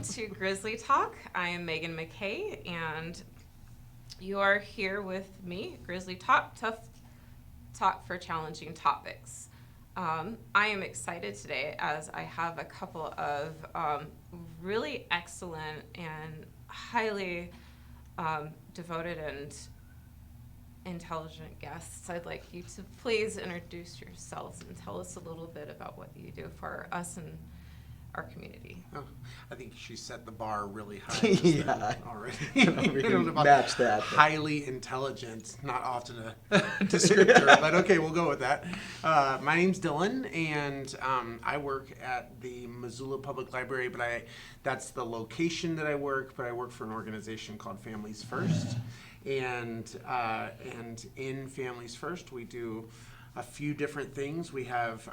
to Grizzly Talk. I am Megan McKay, and you are here with me, Grizzly Talk, tough talk for challenging topics. I am excited today as I have a couple of really excellent and highly devoted and intelligent guests. I'd like you to please introduce yourselves and tell us a little bit about what you do for us and our community. Oh, I think she set the bar really high Yeah. already. We can match that. Highly intelligent, not often a descriptor, but okay, we'll go with that. My name's Dylan, and I work at the Missoula Public Library, but that's the location that I work, but I work for an organization called Families First. And in Families First, we do a few different things. We have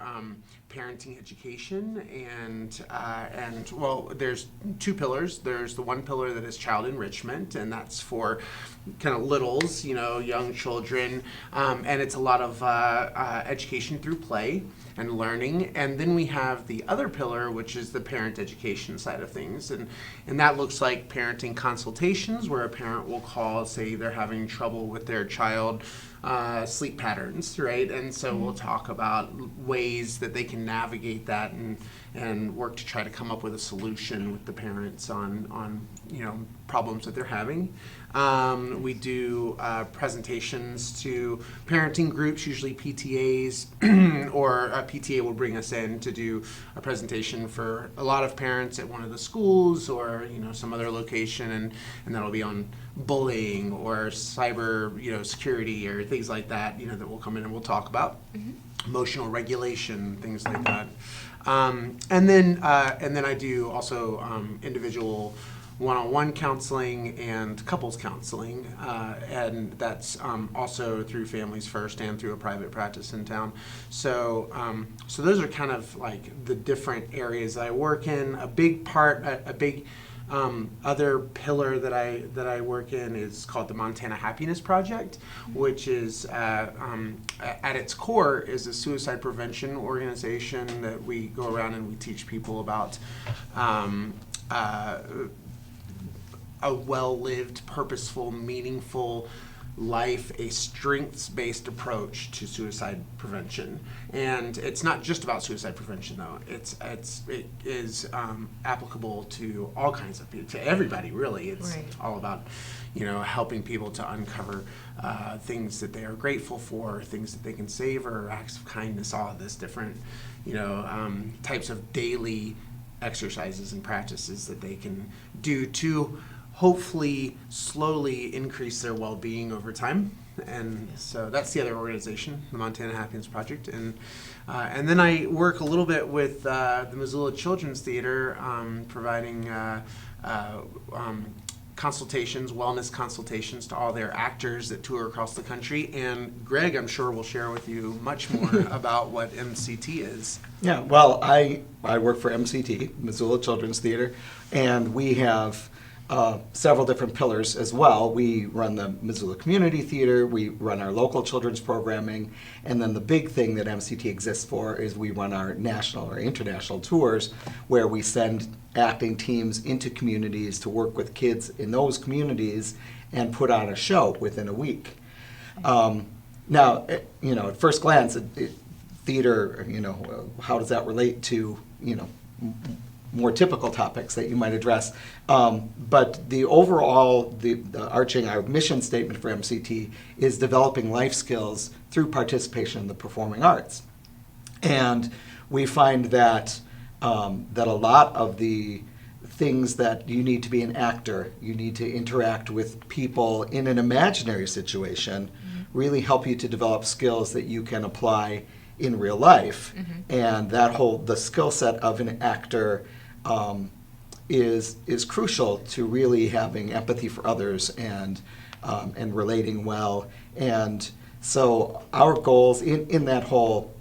parenting education, and well, there's two pillars. There's the one pillar that is child enrichment, and that's for kind of littles, young children, and it's a lot of education through play and learning. And then we have the other pillar, which is the parent education side of things, and that looks like parenting consultations, where a parent will call, say they're having trouble with their child sleep patterns, right? And so we'll talk about ways that they can navigate that and work to try to come up with a solution with the parents on problems that they're having. We do presentations to parenting groups, usually PTAs, or a PTA will bring us in to do a presentation for a lot of parents at one of the schools or some other location, and that'll be on bullying or cyber security or things like that that we'll come in and we'll talk about. Emotional regulation, things like that. And then I do also individual one-on-one counseling and couples counseling, and that's also through Families First and through a private practice in town. So those are kind of like the different areas I work in. A big other pillar that I work in is called the Montana Happiness Project, which is at its core is a suicide prevention organization that we go around and we teach people about a well-lived, purposeful, meaningful life, a strengths-based approach to suicide prevention. And it's not just about suicide prevention, though. It is applicable to all kinds of people, to everybody, really. It's right. all about, helping people to uncover things that they are grateful for, things that they can savor, acts of kindness, all of this different, types of daily exercises and practices that they can do to hopefully slowly increase their well-being over time. And so that's the other organization, the Montana Happiness Project. And then I work a little bit with the Missoula Children's Theater, providing consultations, wellness consultations to all their actors that tour across the country. And Greg, I'm sure, will share with you much more about what MCT is. Yeah, well, I work for MCT, Missoula Children's Theater, and we have several different pillars as well. We run the Missoula Community Theater, we run our local children's programming, and then the big thing that MCT exists for is we run our national or international tours, where we send acting teams into communities to work with kids in those communities and put on a show within a week. Now, at first glance, theater, how does that relate to, more typical topics that you might address. But the overall, the arching, our mission statement for MCT is developing life skills through participation in the performing arts. And we find that that a lot of the things that you need to be an actor, you need to interact with people in an imaginary situation, really help you to develop skills that you can apply in real life. And the skill set of an actor is crucial to really having empathy for others and relating well. And so our goals in that whole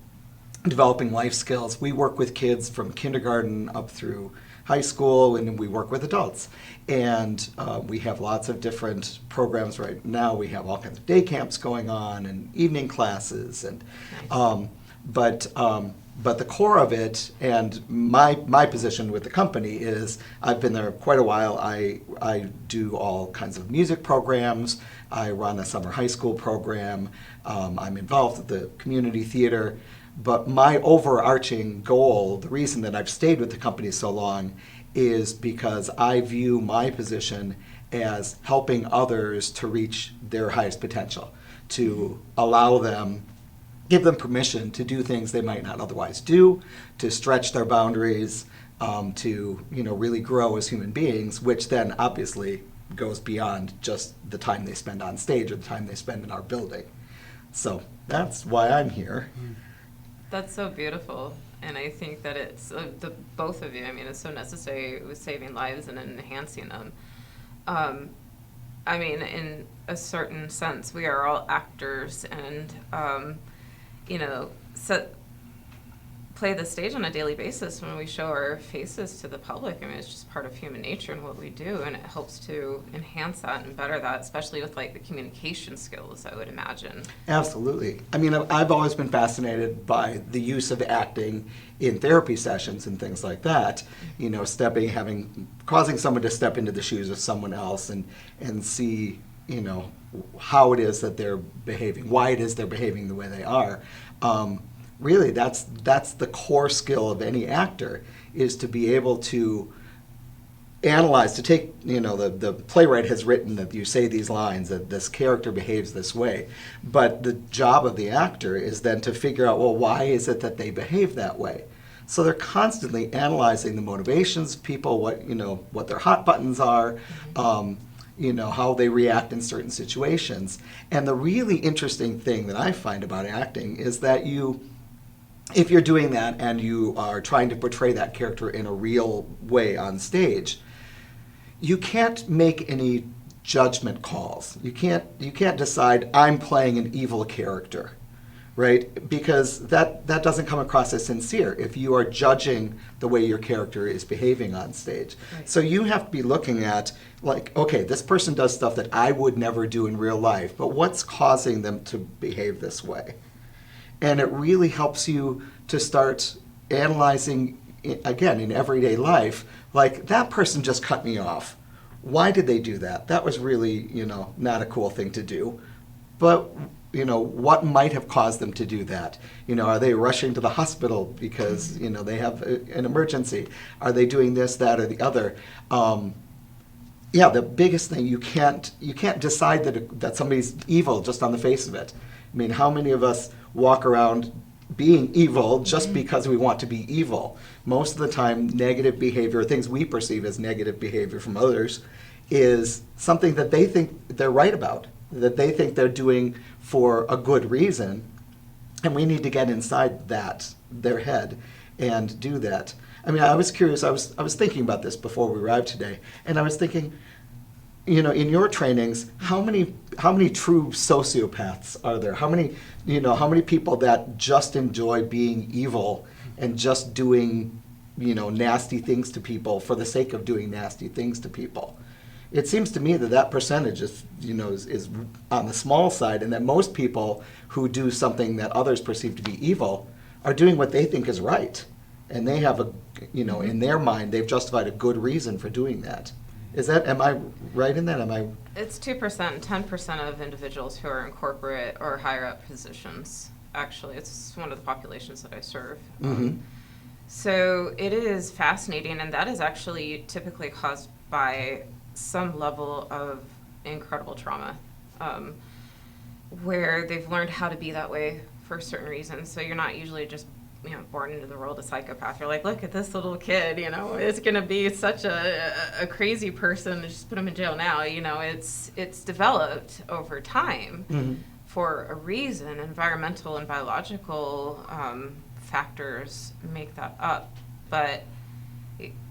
developing life skills, we work with kids from kindergarten up through high school, and we work with adults. And we have lots of different programs right now. We have all kinds of day camps going on and evening classes. And nice. But the core of it, and my position with the company is, I've been there quite a while. I do all kinds of music programs. I run a summer high school program. I'm involved with the community theater. But my overarching goal, the reason that I've stayed with the company so long, is because I view my position as helping others to reach their highest potential, to allow them, give them permission to do things they might not otherwise do, to stretch their boundaries, to really grow as human beings, which then obviously goes beyond just the time they spend on stage or the time they spend in our building. So that's why I'm here. That's so beautiful. And I think that it's the both of you. I mean, it's so necessary with saving lives and enhancing them. I mean, in a certain sense, we are all actors, and play the stage on a daily basis when we show our faces to the public. I mean, it's just part of human nature and what we do, and it helps to enhance that and better that, especially with like the communication skills, I would imagine. Absolutely. I mean, I've always been fascinated by the use of acting in therapy sessions and things like that. Causing someone to step into the shoes of someone else and see, how it is that they're behaving, why it is they're behaving the way they are. Really, that's the core skill of any actor, is to be able to analyze, to take, the playwright has written that you say these lines, that this character behaves this way. But the job of the actor is then to figure out, well, why is it that they behave that way? So they're constantly analyzing the motivations of people, what their hot buttons are, how they react in certain situations. And the really interesting thing that I find about acting is that if you're doing that and you are trying to portray that character in a real way on stage, you can't make any judgment calls. You can't decide, I'm playing an evil character, right? Because that doesn't come across as sincere if you are judging the way your character is behaving on stage. Right. So you have to be looking at, like, okay, this person does stuff that I would never do in real life, but what's causing them to behave this way? And it really helps you to start analyzing, again, in everyday life, like, that person just cut me off. Why did they do that? That was really, not a cool thing to do. But, what might have caused them to do that? Are they rushing to the hospital because, they have an emergency? Are they doing this, that, or the other? The biggest thing, you can't decide that somebody's evil just on the face of it. I mean, how many of us walk around being evil just because we want to be evil? Most of the time, negative behavior, things we perceive as negative behavior from others, is something that they think they're right about, that they think they're doing for a good reason. And we need to get inside their head, and do that. I mean, I was curious, I was thinking about this before we arrived today, and I was thinking, in your trainings, how many true sociopaths are there? How many people that just enjoy being evil and just doing, nasty things to people for the sake of doing nasty things to people? It seems to me that percentage is on the small side, and that most people who do something that others perceive to be evil are doing what they think is right, and they have in their mind, they've justified a good reason for doing that. Am I right in that? It's 2%, 10% of individuals who are in corporate or higher up positions. Actually, it's one of the populations that I serve. Mm-hmm. So it is fascinating, and that is actually typically caused by some level of incredible trauma, where they've learned how to be that way for certain reasons. So you're not usually just born into the world a psychopath. You're like, look at this little kid, it's going to be such a crazy person, just put him in jail now. It's developed over time. Mm-hmm. For a reason. Environmental and biological factors make that up, but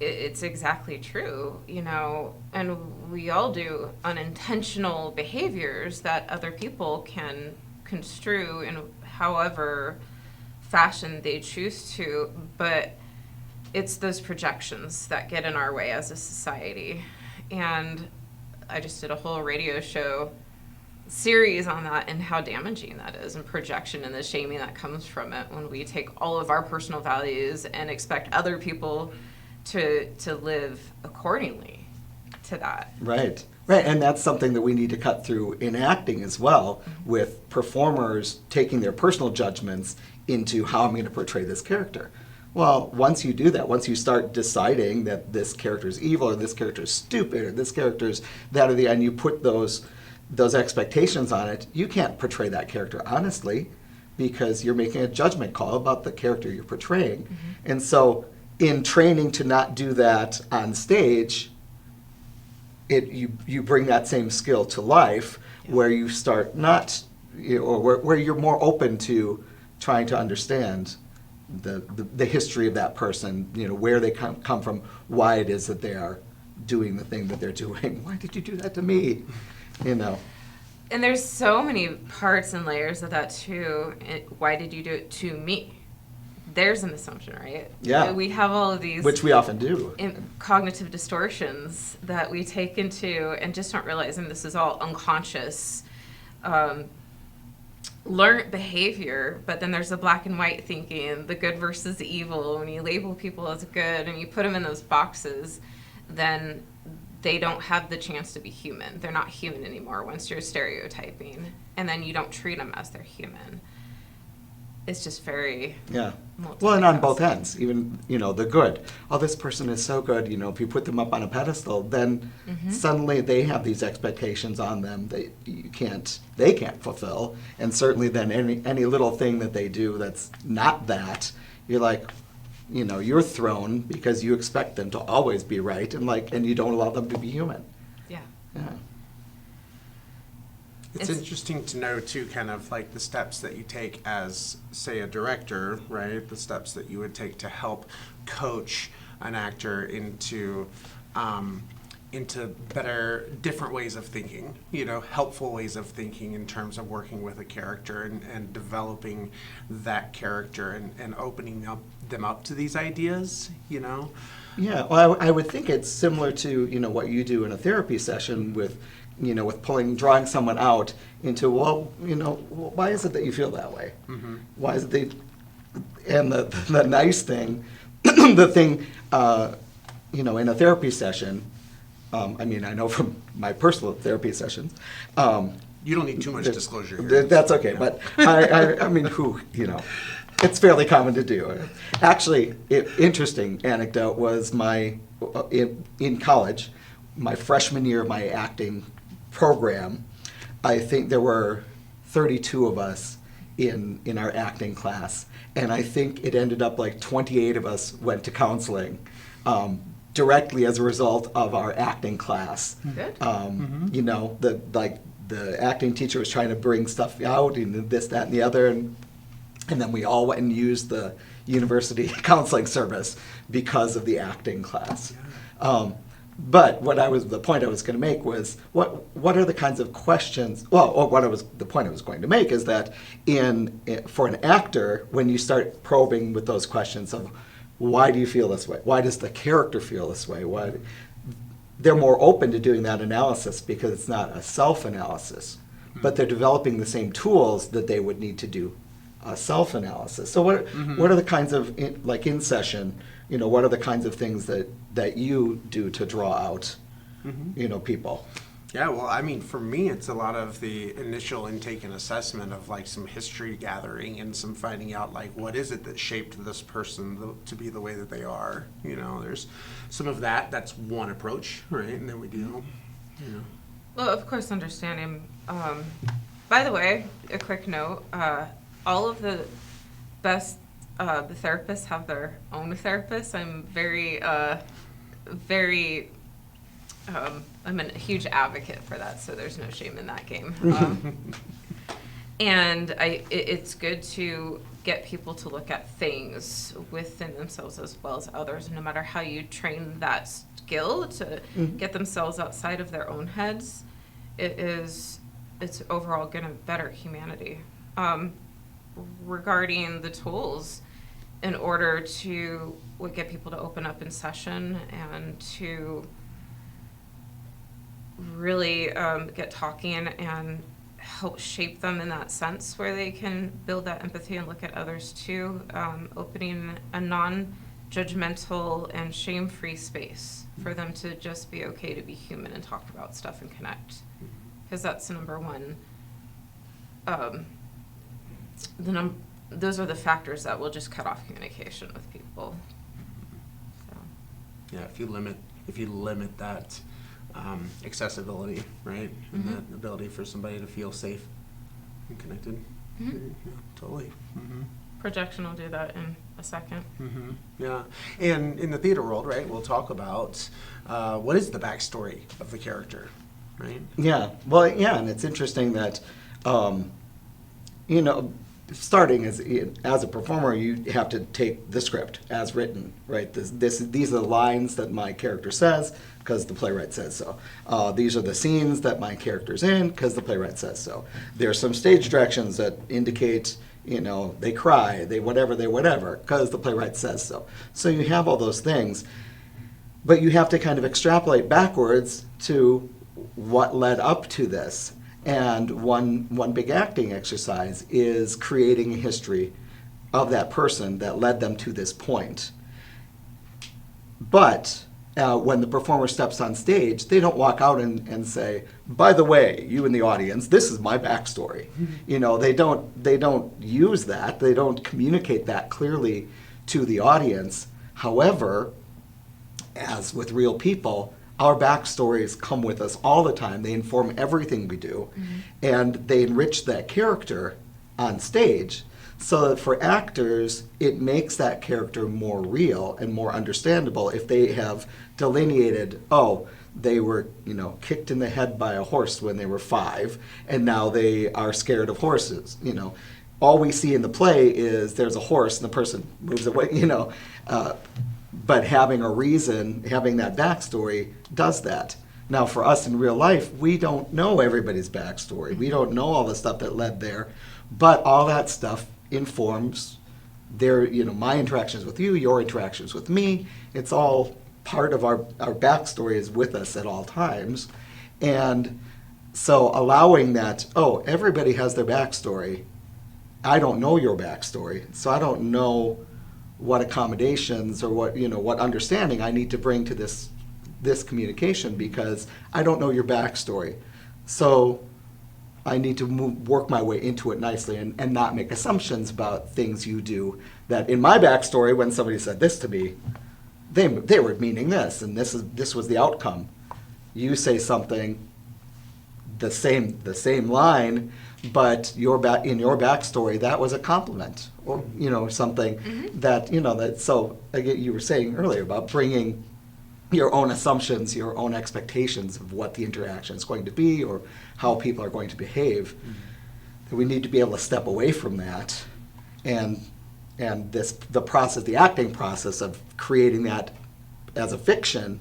it's exactly true, and we all do unintentional behaviors that other people can construe in however fashion they choose to, but it's those projections that get in our way as a society. And I just did a whole radio show series on that and how damaging that is, and projection and the shaming that comes from it when we take all of our personal values and expect other people to live accordingly to that. Right. Right, and that's something that we need to cut through in acting as well, with performers taking their personal judgments into how I'm going to portray this character. Well, once you do that, once you start deciding that this character is evil, or this character is stupid, or this character is that or the, and you put those expectations on it, you can't portray that character honestly, because you're making a judgment call about the character you're portraying. And so, in training to not do that on stage, you bring that same skill to life, where you start not, or where you're more open to trying to understand the history of that person, where they come from, why it is that they are doing the thing that they're doing. Why did you do that to me? And there's so many parts and layers of that too. Why did you do it to me? There's an assumption, right? Yeah. We have all of these, which we often do, cognitive distortions that we take into and just don't realize, and this is all unconscious learned behavior. But then there's the black and white thinking, the good versus the evil. When you label people as good and you put them in those boxes, then they don't have the chance to be human. They're not human anymore once you're stereotyping, and then you don't treat them as they're human. It's just very well, and on both ends, even the good. Oh, this person is so good. If you put them up on a pedestal, then suddenly they have these expectations on them that they can't fulfill, and certainly then any little thing that they do that's not that, you're like, you're thrown because you expect them to always be right, and you don't allow them to be human. Yeah. It's interesting to know too, kind of like the steps that you take as, say, a director, right? The steps that you would take to help coach an actor into better, different ways of thinking, helpful ways of thinking in terms of working with a character and developing that character and opening them up to these ideas, Yeah, well, I would think it's similar to, what you do in a therapy session with drawing someone out into, why is it that you feel that way? Why is it and the nice thing, the thing, in a therapy session, I know from my personal therapy sessions, you don't need too much disclosure here. That's okay, but it's fairly common to do. Actually, interesting anecdote was in college, my freshman year of my acting program, I think there were 32 of us in our acting class, and I think it ended up like 28 of us went to counseling directly as a result of our acting class. Good. The acting teacher was trying to bring stuff out and this, that, and the other, and then we all went and used the university counseling service because of the acting class. But the point I was going to make was, what are the kinds of questions? The point I was going to make is that for an actor, when you start probing with those questions of why do you feel this way, why does the character feel this way, they're more open to doing that analysis because it's not a self-analysis, but they're developing the same tools that they would need to do a self-analysis. So what are the kinds of in session? What are the kinds of things that you do to draw out, people? Yeah, well, for me, it's a lot of the initial intake and assessment of some history gathering and some finding out what is it that shaped this person to be the way that they are. There's some of that. That's one approach, right? And then we do, Well, of course, understanding. By the way, a quick note: all of the best. The therapists have their own therapists. I'm I'm a huge advocate for that, so there's no shame in that game. And it's good to get people to look at things within themselves as well as others, no matter how you train that skill to get themselves outside of their own heads. It's overall going to better humanity. Regarding the tools, in order to get people to open up in session and to really get talking and help shape them in that sense where they can build that empathy and look at others too, opening a non-judgmental and shame-free space for them to just be okay to be human and talk about stuff and connect, because that's the number one. Those are the factors that will just cut off communication with people. So. Yeah, if you limit that accessibility, right, and that ability for somebody to feel safe and connected. Yeah, totally. Projection will do that in a second. Yeah, and in the theater world, right, we'll talk about what is the backstory of the character, right? Yeah, well, yeah, and it's interesting that, you know, starting as a performer, you have to take the script as written, right? These are the lines that my character says because the playwright says so. These are the scenes that my character's in because the playwright says so. There are some stage directions that indicate, you know, they cry, they whatever, because the playwright says so. So you have all those things, but you have to kind of extrapolate backwards to what led up to this. And one big acting exercise is creating a history of that person that led them to this point. But when the performer steps on stage, they don't walk out and say, by the way, you in the audience, this is my backstory. You know, they don't use that. They don't communicate that clearly to the audience. However, as with real people, our backstories come with us all the time. They inform everything we do, and they enrich that character on stage so that for actors, it makes that character more real and more understandable if they have delineated, oh, they were, you know, kicked in the head by a horse when they were 5, and now they are scared of horses, you know. All we see in the play is there's a horse and the person moves away, you know. But having a reason, having that backstory does that. Now, for us in real life, we don't know everybody's backstory. We don't know all the stuff that led there, but all that stuff informs their, you know, my interactions with you, your interactions with me. It's all part of our backstory is with us at all times. And so allowing that, oh, everybody has their backstory. I don't know your backstory, so I don't know what accommodations or what, you know, what understanding I need to bring to this communication because I don't know your backstory. So I need to work my way into it nicely and not make assumptions about things you do that in my backstory, when somebody said this to me, they were meaning this, and this was the outcome. You say something, the same line, but in your backstory, that was a compliment, or, you know, something that, you know, that, so again, you were saying earlier about bringing your own assumptions, your own expectations of what the interaction is going to be or how people are going to behave. We need to be able to step away from that, and the acting process of creating that as a fiction,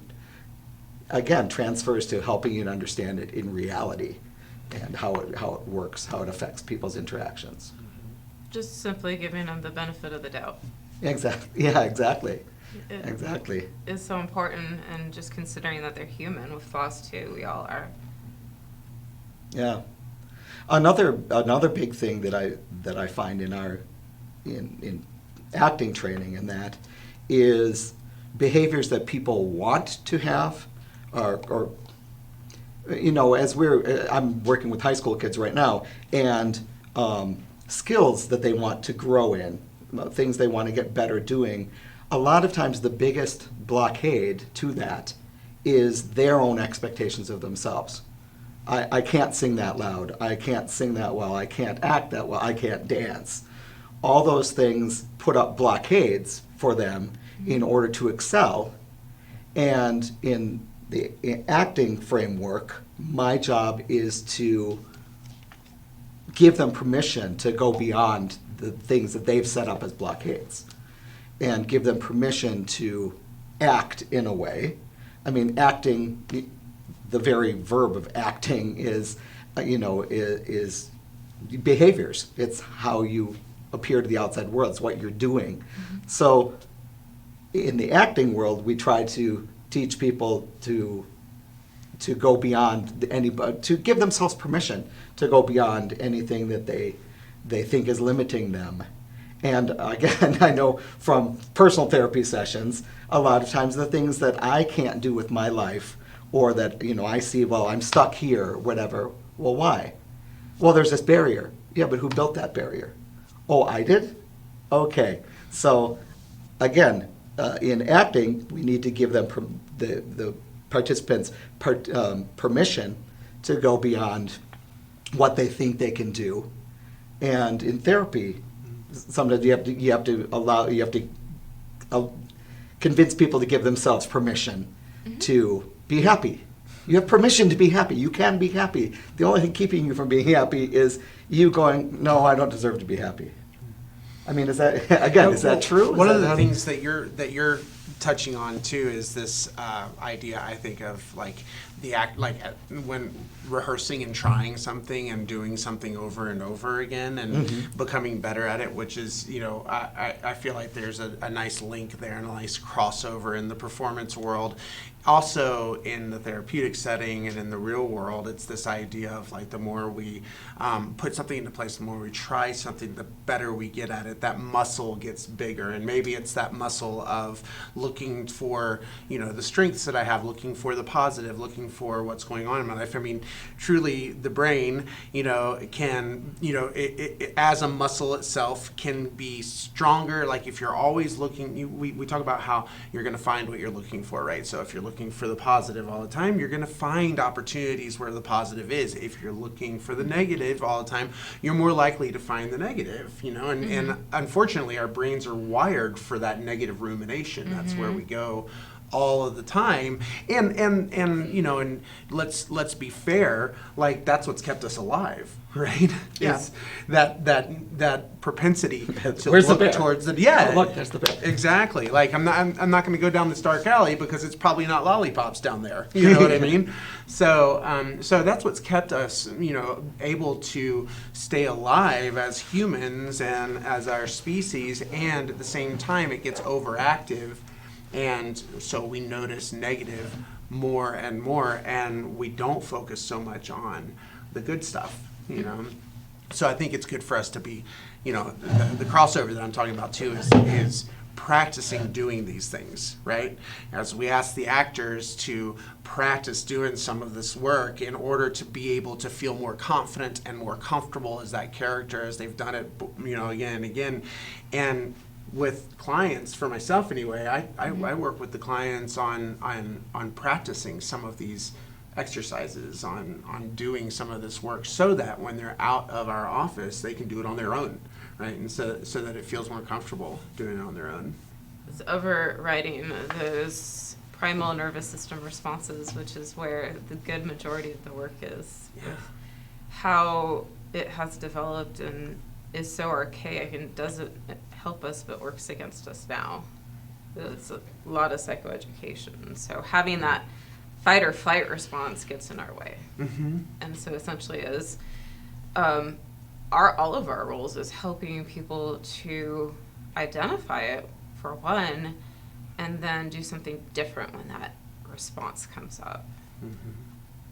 again, transfers to helping you to understand it in reality and how it works, how it affects people's interactions. Just simply giving them the benefit of the doubt. Exactly. Yeah, exactly. It is so important, and just considering that they're human with flaws too. We all are. Yeah. Another big thing that I find in acting training, and that is behaviors that people want to have, or you know, as I'm working with high school kids right now, and skills that they want to grow in, things they want to get better doing. A lot of times the biggest blockade to that is their own expectations of themselves. I can't sing that loud. I can't sing that well. I can't act that well. I can't dance. All those things put up blockades for them in order to excel. And in the acting framework, my job is to give them permission to go beyond the things that they've set up as blockades and give them permission to act in a way. I mean, acting, the very verb of acting is behaviors. It's how you appear to the outside world. It's what you're doing. So in the acting world, we try to teach people to to go beyond to give themselves permission to go beyond anything that they think is limiting them. And again, I know from personal therapy sessions, a lot of times the things that I can't do with my life, or that, I see, well, I'm stuck here, whatever. Well, why? Well, there's this barrier. Yeah, but who built that barrier? Oh, I did? Okay. So again, in acting, we need to give them the participants permission to go beyond what they think they can do. And in therapy, sometimes you have to convince people to give themselves permission to be happy. You have permission to be happy. You can be happy. The only thing keeping you from being happy is you going, no, I don't deserve to be happy. I mean, is that true? One of the things that you're touching on too is this idea, I think, of like the act, like when rehearsing and trying something and doing something over and over again and becoming better at it, which is, I feel like there's a nice link there and a nice crossover in the performance world. Also in the therapeutic setting and in the real world, it's this idea of like the more we put something into place, the more we try something, the better we get at it. That muscle gets bigger, and maybe it's that muscle of looking for, the strengths that I have, looking for the positive, looking for what's going on in my life. I mean, truly, the brain, can, it, as a muscle itself, can be stronger. Like if you're always looking, we talk about how you're going to find what you're looking for, right? So if you're looking for the positive all the time, you're going to find opportunities where the positive is. If you're looking for the negative all the time, you're more likely to find the negative, and unfortunately our brains are wired for that negative rumination. That's where we go all of the time, and let's be fair, like that's what's kept us alive, right? Yeah. Is that propensity to Where's the look bear? towards the Oh, look, there's the bear. Exactly. Like I'm not going to go down this dark alley because it's probably not lollipops down there. You know what I mean? So that's what's kept us, able to stay alive as humans and as our species. And at the same time, it gets overactive, and so we notice negative more and more, and we don't focus so much on the good stuff. So I think it's good for us to be, the crossover that I'm talking about too is practicing doing these things, right? As we ask the actors to practice doing some of this work in order to be able to feel more confident and more comfortable as that character, as they've done it, again and again. And with clients, for myself anyway, I work with the clients on practicing some of these exercises, on doing some of this work, so that when they're out of our office, they can do it on their own, right? And so that it feels more comfortable doing it on their own. It's overriding those primal nervous system responses, which is where the good majority of the work is. Yeah. With how it has developed and is so archaic and doesn't help us but works against us now. It's a lot of psychoeducation. So having that fight or flight response gets in our way. And so essentially is all of our roles is helping people to identify it, for one, and then do something different when that response comes up.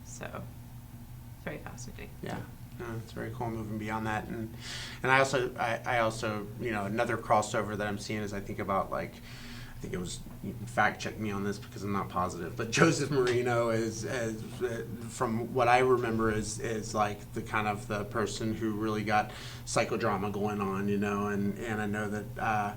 So it's very fascinating. Yeah. No, it's very cool moving beyond that. And I also another crossover that I'm seeing is I think about, like, I think it was, you can fact check me on this because I'm not positive, but Joseph Marino is from what I remember is like the kind of the person who really got psychodrama going on, and I know that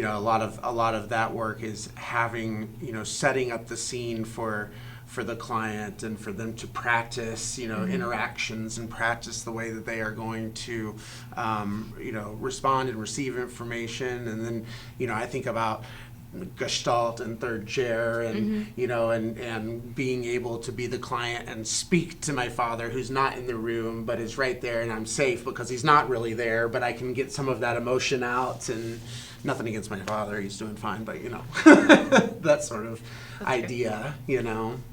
a lot of that work is having, setting up the scene for the client and for them to practice, interactions and practice the way that they are going to, respond and receive information. And then, I think about Gestalt and third chair and, and being able to be the client and speak to my father who's not in the room but is right there, and I'm safe because he's not really there, but I can get some of that emotion out. And nothing against my father, he's doing fine, but that sort of idea,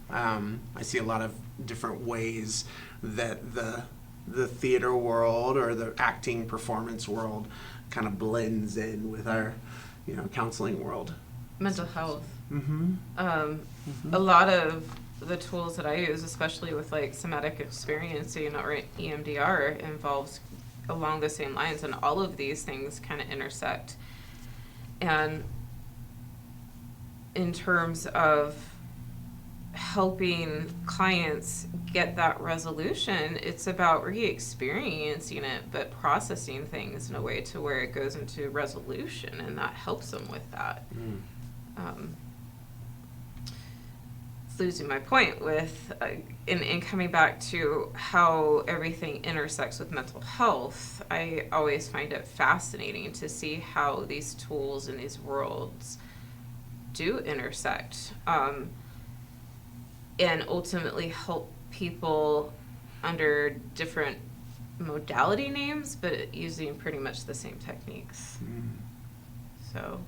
I see a lot of different ways that the theater world or the acting performance world kind of blends in with our, counseling world. Mental health. A lot of the tools that I use, especially with like somatic experiencing or EMDR, involves along the same lines, and all of these things kind of intersect. And in terms of helping clients get that resolution, it's about re-experiencing it, but processing things in a way to where it goes into resolution, and that helps them with that. Losing my point with in coming back to how everything intersects with mental health, I always find it fascinating to see how these tools and these worlds do intersect, and ultimately help people under different modality names, but using pretty much the same techniques. So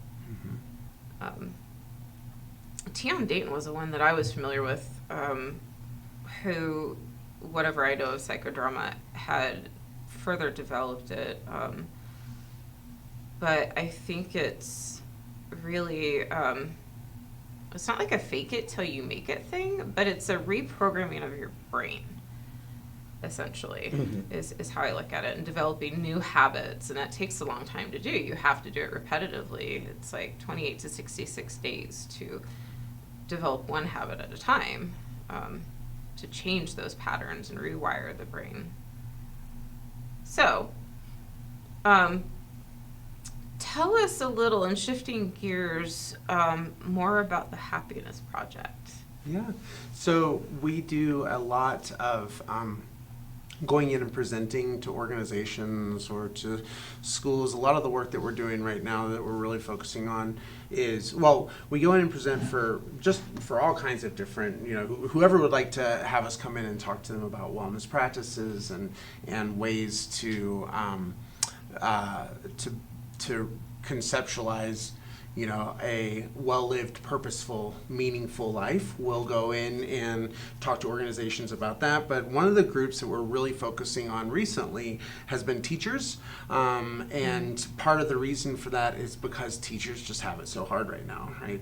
Tion Dayton was the one that I was familiar with, who, whatever I know of psychodrama, had further developed it. But I think it's really, it's not like a fake it till you make it thing, but it's a reprogramming of your brain, essentially, is how I look at it, and developing new habits. And that takes a long time to do. You have to do it repetitively. It's like 28 to 66 days to develop one habit at a time, to change those patterns and rewire the brain. So, tell us a little, and shifting gears, more about the Happiness Project. Yeah. So we do a lot of going in and presenting to organizations or to schools. A lot of the work that we're doing right now that we're really focusing on is, well, we go in and present for all kinds of different, whoever would like to have us come in and talk to them about wellness practices and ways to conceptualize a well-lived, purposeful, meaningful life. We'll go in and talk to organizations about that. But one of the groups that we're really focusing on recently has been teachers. And part of the reason for that is because teachers just have it so hard right now, right?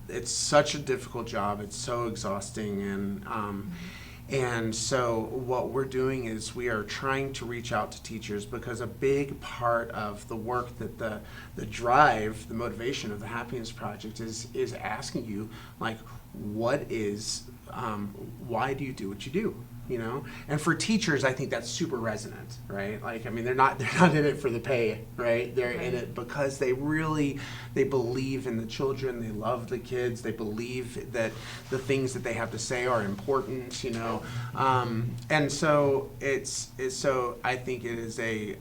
It's such a difficult job. It's so exhausting. And so what we're doing is we are trying to reach out to teachers, because a big part of the work that the drive, the motivation of the Happiness Project is asking you, like, what is, why do you do what you do? And for teachers, I think that's super resonant, right? Like, I mean, they're not in it for the pay, right? They're in it because they believe in the children, they love the kids, they believe that the things that they have to say are important, and so so I think it is a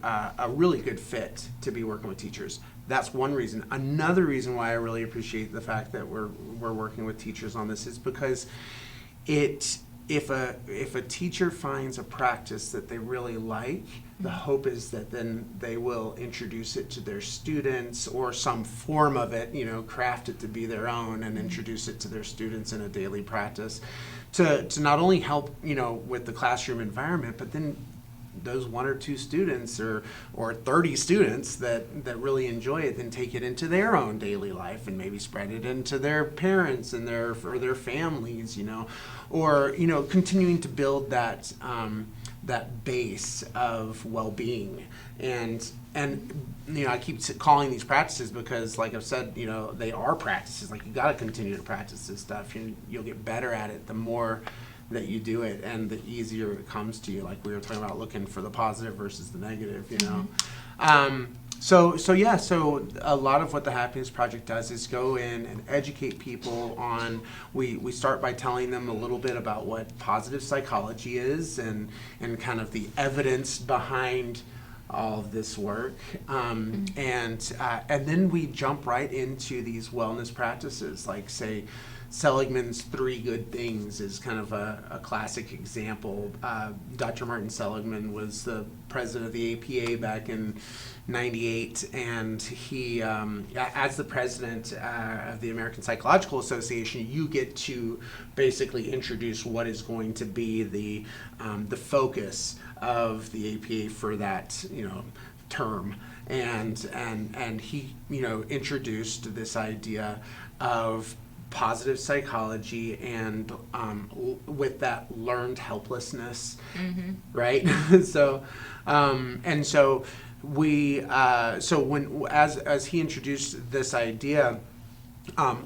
really good fit to be working with teachers. That's one reason. Another reason why I really appreciate the fact that we're working with teachers on this is because if a teacher finds a practice that they really like, the hope is that then they will introduce it to their students, or some form of it, craft it to be their own and introduce it to their students in a daily practice, to not only help, with the classroom environment, but then those one or two students or 30 students that really enjoy it, then take it into their own daily life and maybe spread it into their parents and their families, or continuing to build that base of well-being. And I keep calling these practices because, like I've said, they are practices. Like, you got to continue to practice this stuff. You'll get better at it the more that you do it, and the easier it comes to you. Like we were talking about, looking for the positive versus the negative, So a lot of what the Happiness Project does is go in and educate people on, we start by telling them a little bit about what positive psychology is and kind of the evidence behind all of this work. And then we jump right into these wellness practices, like, say, Seligman's 3 Good Things is kind of a classic example. Dr. Martin Seligman was the president of the APA back in '98, and he, as the president of the American Psychological Association, you get to basically introduce what is going to be the focus of the APA for that term, and he introduced this idea of positive psychology and with that learned helplessness, right? So, and so we, so when as he introduced this idea,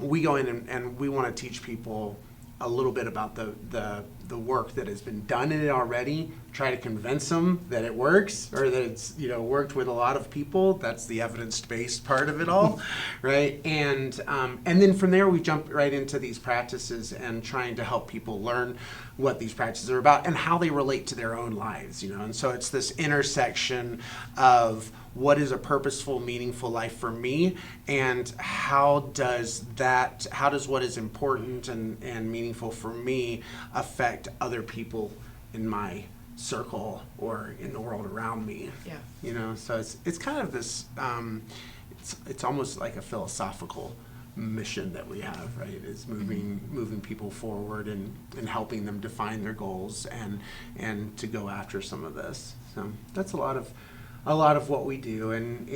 we go in and we want to teach people a little bit about the work that has been done in it already, try to convince them that it works or that it's, you know, worked with a lot of people. That's the evidence-based part of it all, right? And then from there we jump right into these practices and trying to help people learn what these practices are about and how they relate to their own lives, you know. And so it's this intersection of what is a purposeful, meaningful life for me, and how does what is important and meaningful for me affect other people in my circle or in the world around me? Yeah. You know, so it's kind of this, it's almost like a philosophical mission that we have, right? Is moving people forward and helping them define their goals and to go after some of this. So that's a lot of what we do, and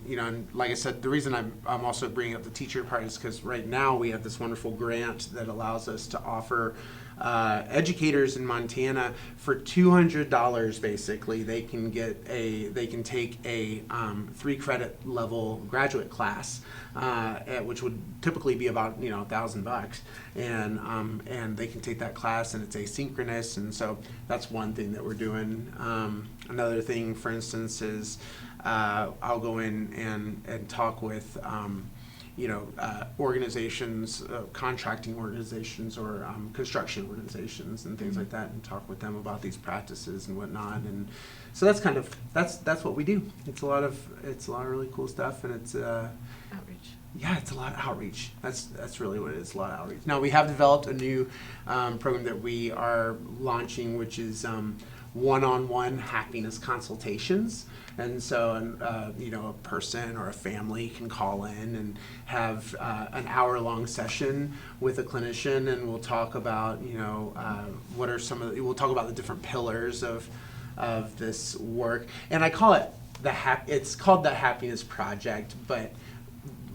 you know, and like I said, the reason I'm also bringing up the teacher part is because right now we have this wonderful grant that allows us to offer educators in Montana for $200. Basically, they can take a 3-credit level graduate class, which would typically be about $1,000, and they can take that class, and it's asynchronous, and so that's one thing that we're doing. Another thing, for instance, is I'll go in and talk with organizations, contracting organizations, or construction organizations, and things like that, and talk with them about these practices and whatnot. And so that's kind of that's what we do. It's a lot of really cool stuff, and it's Outreach. yeah, it's a lot of outreach. That's really what it is, a lot of outreach. Now we have developed a new program that we are launching, which is one-on-one happiness consultations. And so, a person or a family can call in and have an hour-long session with a clinician, and we'll talk about, what are we'll talk about the different pillars of this work. And I call it it's called the Happiness Project, but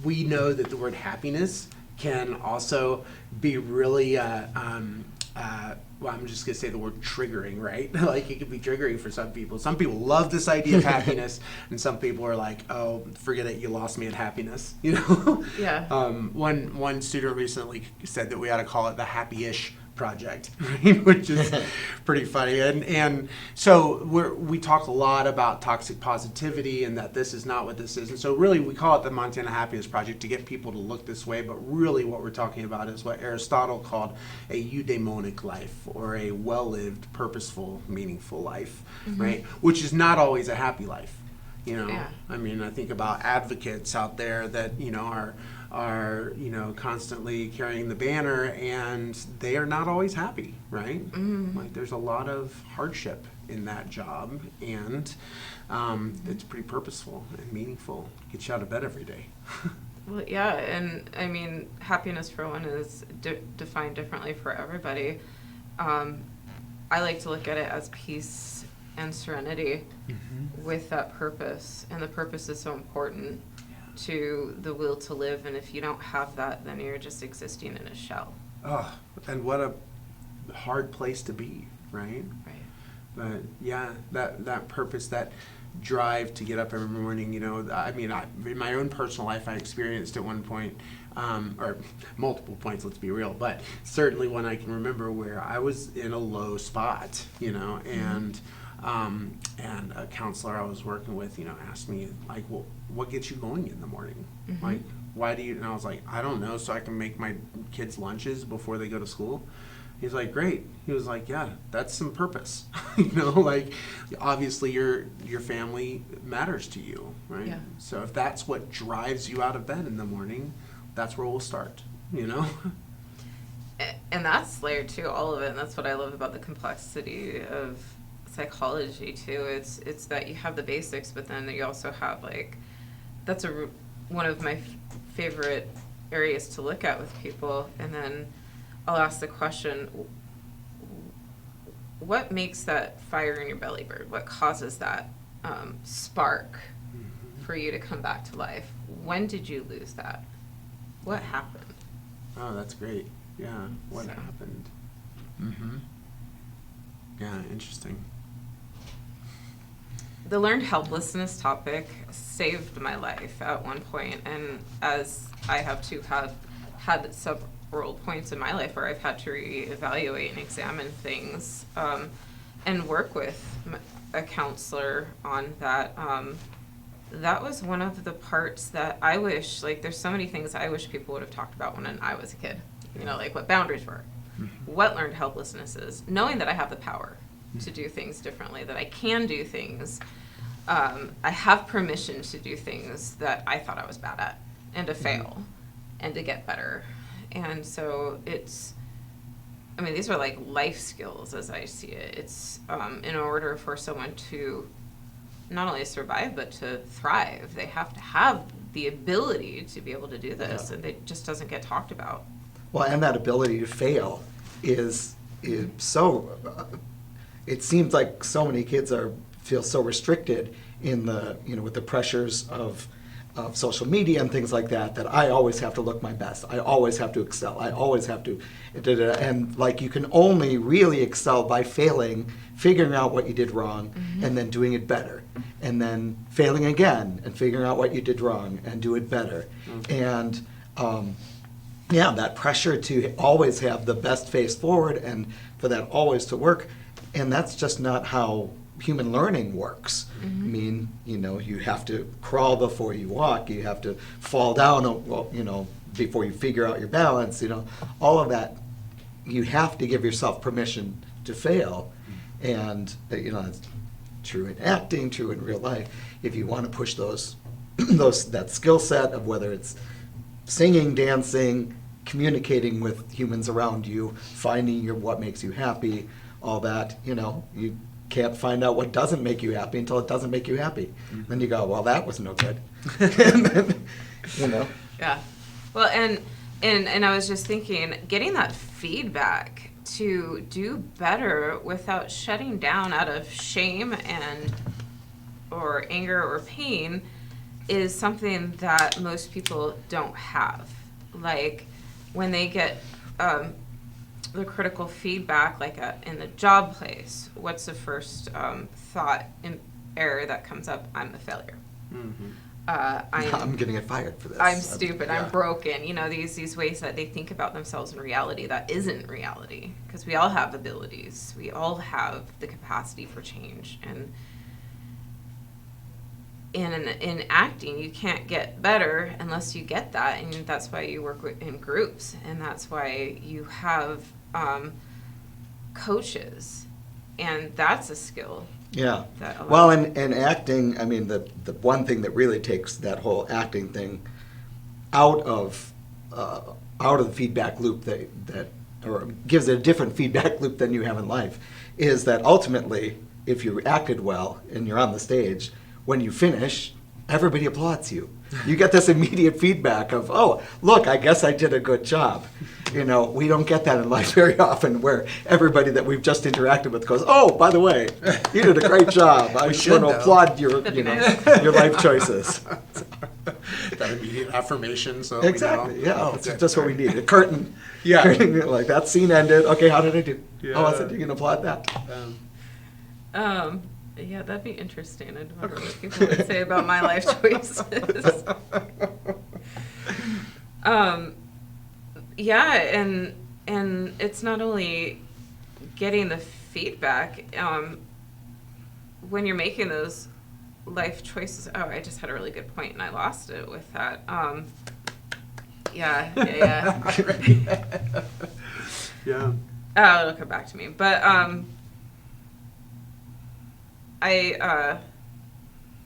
we know that the word happiness can also be really, I'm just going to say the word triggering, right? Like, it can be triggering for some people. Some people love this idea of happiness, and some people are like, oh, forget it, you lost me at happiness, Yeah. One student recently said that we ought to call it the Happy-ish Project, right? Which is pretty funny. And so we talk a lot about toxic positivity and that this is not what this is. And so really we call it the Montana Happiness Project to get people to look this way, but really what we're talking about is what Aristotle called a eudaimonic life, or a well-lived, purposeful, meaningful life, right? Which is not always a happy life. Yeah. I mean, I think about advocates out there that, are constantly carrying the banner, and they are not always happy, right? Like, there's a lot of hardship in that job, and it's pretty purposeful and meaningful. Gets you out of bed every day. Well, yeah, and I mean, happiness for one is defined differently for everybody. I like to look at it as peace and serenity with that purpose, and the purpose is so important to the will to live, and if you don't have that, then you're just existing in a shell. Oh, and what a hard place to be, right? Right. But yeah, that purpose, that drive to get up every morning, I mean, in my own personal life, I experienced at one point, or multiple points, let's be real, but certainly one I can remember where I was in a low spot, and a counselor I was working with, asked me, like, well, what gets you going in the morning? Like, why do you, and I was like, I don't know, so I can make my kids lunches before they go to school. He's like, great. He was like, yeah, that's some purpose. Like, obviously your family matters to you, right? Yeah. So if that's what drives you out of bed in the morning, that's where we'll start, And that's layered to all of it, and that's what I love about the complexity of psychology too. It's that you have the basics, but then you also have, like, that's one of my favorite areas to look at with people. And then I'll ask the question, what makes that fire in your belly bird? What causes that spark for you to come back to life? When did you lose that? What happened? Oh, that's great. Yeah. What So. happened? Mm-hmm. Yeah, interesting. The learned helplessness topic saved my life at one point, and as I have too have had several points in my life where I've had to reevaluate and examine things, and work with a counselor on that. That was one of the parts that I wish, like, there's so many things I wish people would have talked about when I was a kid. You know, like what boundaries were, what learned helplessness is, knowing that I have the power to do things differently, that I can do things. I have permission to do things that I thought I was bad at, and to fail, and to get better. And so it's, I mean, these are like life skills as I see it. It's in order for someone to not only survive, but to thrive, they have to have the ability to be able to do this, and it just doesn't get talked about. Well, and that ability to fail is so, it seems like so many kids feel so restricted in the, with the pressures of social media and things like that, that I always have to look my best. I always have to excel. I always have to, and like you can only really excel by failing, figuring out what you did wrong, and then doing it better. And then failing again and figuring out what you did wrong and do it better. And that pressure to always have the best face forward and for that always to work. And that's just not how human learning works. I mean, you have to crawl before you walk. You have to fall down, before you figure out your balance. All of that. You have to give yourself permission to fail, and it's true in acting, true in real life. If you want to push that skill set of whether it's singing, dancing, communicating with humans around you, finding what makes you happy, all that, you can't find out what doesn't make you happy until it doesn't make you happy. Then you go, well, that was no good. And then, Yeah. Well, and I was just thinking, getting that feedback to do better without shutting down out of shame or anger or pain is something that most people don't have. Like when they get the critical feedback, like in the job place, what's the first thought and error that comes up? I'm a failure. I'm getting it fired for this. I'm stupid. Yeah. I'm broken. These ways that they think about themselves in reality that isn't reality. Because we all have abilities. We all have the capacity for change. And in acting, you can't get better unless you get that. And that's why you work in groups. And that's why you have coaches. And that's a skill. Yeah. Well, and acting, I mean, the one thing that really takes that whole acting thing out of the feedback loop that or gives it a different feedback loop than you have in life is that ultimately, if you acted well and you're on the stage, when you finish, everybody applauds you. You get this immediate feedback of, oh, look, I guess I did a good job. We don't get that in life very often where everybody that we've just interacted with goes, oh, by the way, you did a great job. I just want to applaud your, your life choices. That immediate affirmation. So exactly, that's just what we need. A curtain. Yeah. Like that scene ended. Okay, how did I do? Yeah. Oh, I said you can applaud that. Yeah, that'd be interesting. I'd wonder what people would say about my life choices. Yeah, and it's not only getting the feedback when you're making those life choices. Oh, I just had a really good point and I lost it with that. Yeah. Yeah. Oh, it'll come back to me. But I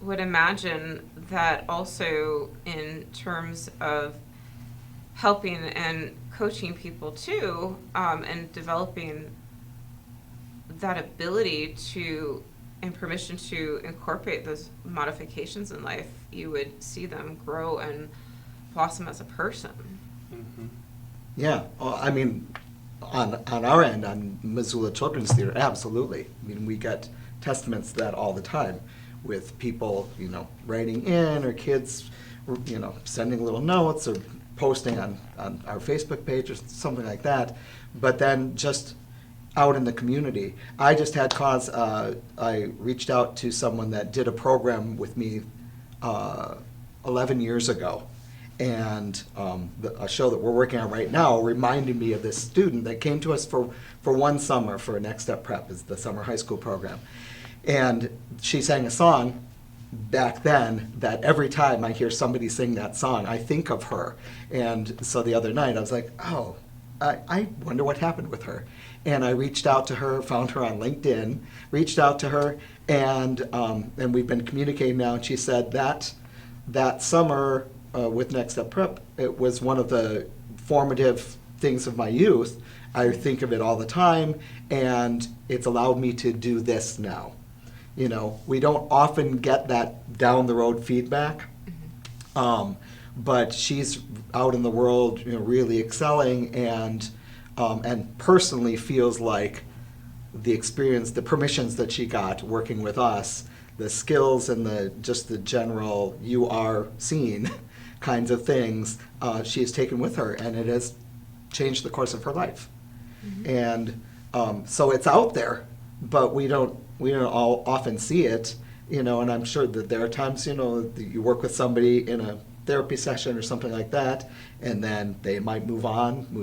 would imagine that also in terms of helping and coaching people too, and developing that ability to and permission to incorporate those modifications in life, you would see them grow and blossom as a person. Yeah, well, I mean, on our end, on Missoula Children's Theater, absolutely. I mean, we get testaments to that all the time with people, writing in or kids, sending little notes or posting on our Facebook page or something like that, but then just out in the community. I just had cause, I reached out to someone that did a program with me 11 years ago. And a show that we're working on right now reminded me of this student that came to us for one summer for Next Step Prep, is the summer high school program. And she sang a song back then that every time I hear somebody sing that song, I think of her. And so the other night I was like, oh, I wonder what happened with her. And I reached out to her, found her on LinkedIn, reached out to her, and we've been communicating now. And she said that summer with Next Step Prep, it was one of the formative things of my youth. I think of it all the time, and it's allowed me to do this now. You know, we don't often get that down the road feedback, but she's out in the world, you know, really excelling, and personally feels like the experience, the permissions that she got working with us, the skills and just the general you are seen kinds of things, she has taken with her, and it has changed the course of her life. And so it's out there, but we don't all often see it, you know. And I'm sure that there are times, you know, that you work with somebody in a therapy session or something like that, and then they might move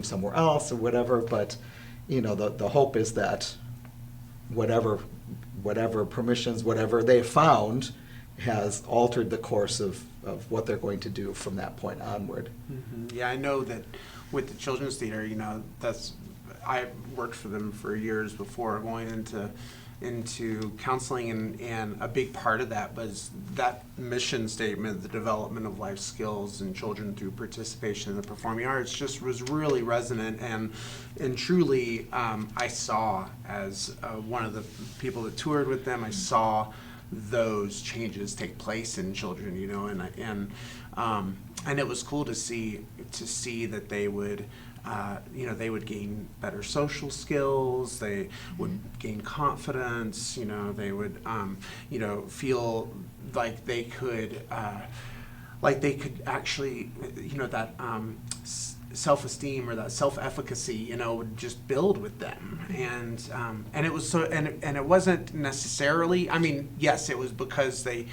somewhere else or whatever. But you know, the hope is that whatever permissions, whatever they found, has altered the course of what they're going to do from that point onward. Yeah, I know that with the Children's Theater, you know, I worked for them for years before going into counseling, and a big part of that was that mission statement, the development of life skills in children through participation in the performing arts, just was really resonant, and truly I saw, as one of the people that toured with them, I saw those changes take place in children, you know, and it was cool to see that they would, you know, they would gain better social skills, they would gain confidence, you know, they would, you know, feel like they could actually, you know, that self-esteem or that self-efficacy, you know, would just build with them. And it was so, and it wasn't necessarily, I mean, yes, it was because they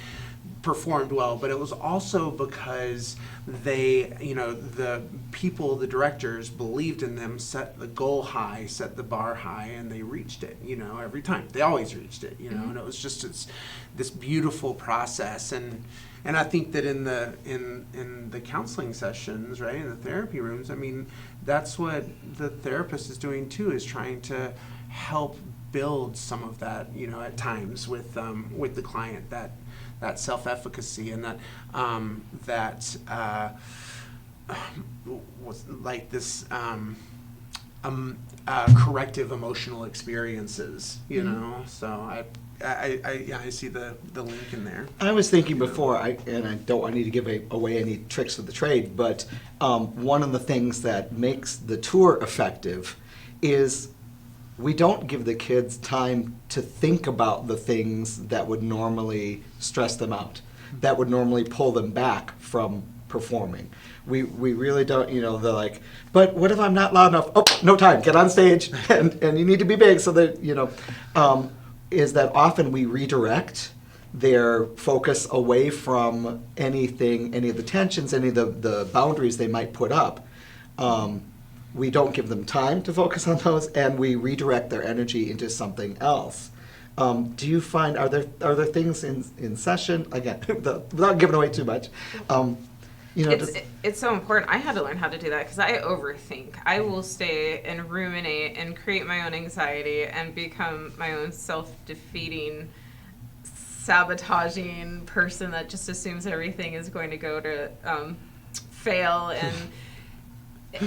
performed well, but it was also because they, you know, the people, the directors believed in them, set the goal high, set the bar high, and they reached it, you know, every time. They always reached it, you know, and it was just this beautiful process. And I think that in the counseling sessions, right, in the therapy rooms, I mean, that's what the therapist is doing too, is trying to help build some of that, you know, at times with the client, that self-efficacy, and that was like this corrective emotional experiences, you know. So I see the link in there. I was thinking before, and I don't need to give away any tricks of the trade, but one of the things that makes the tour effective is we don't give the kids time to think about the things that would normally stress them out, that would normally pull them back from performing. We really don't, you know, they're like, but what if I'm not loud enough? Oh, no time, get on stage, and you need to be big, so that, you know, is that often we redirect their focus away from anything, any of the tensions, any of the boundaries they might put up. We don't give them time to focus on those, and we redirect their energy into something else. Do you find, are there things in session, again, without giving away too much, you know, it's so important. I had to learn how to do that because I overthink. I will stay and ruminate and create my own anxiety and become my own self-defeating, sabotaging person that just assumes everything is going to go to fail,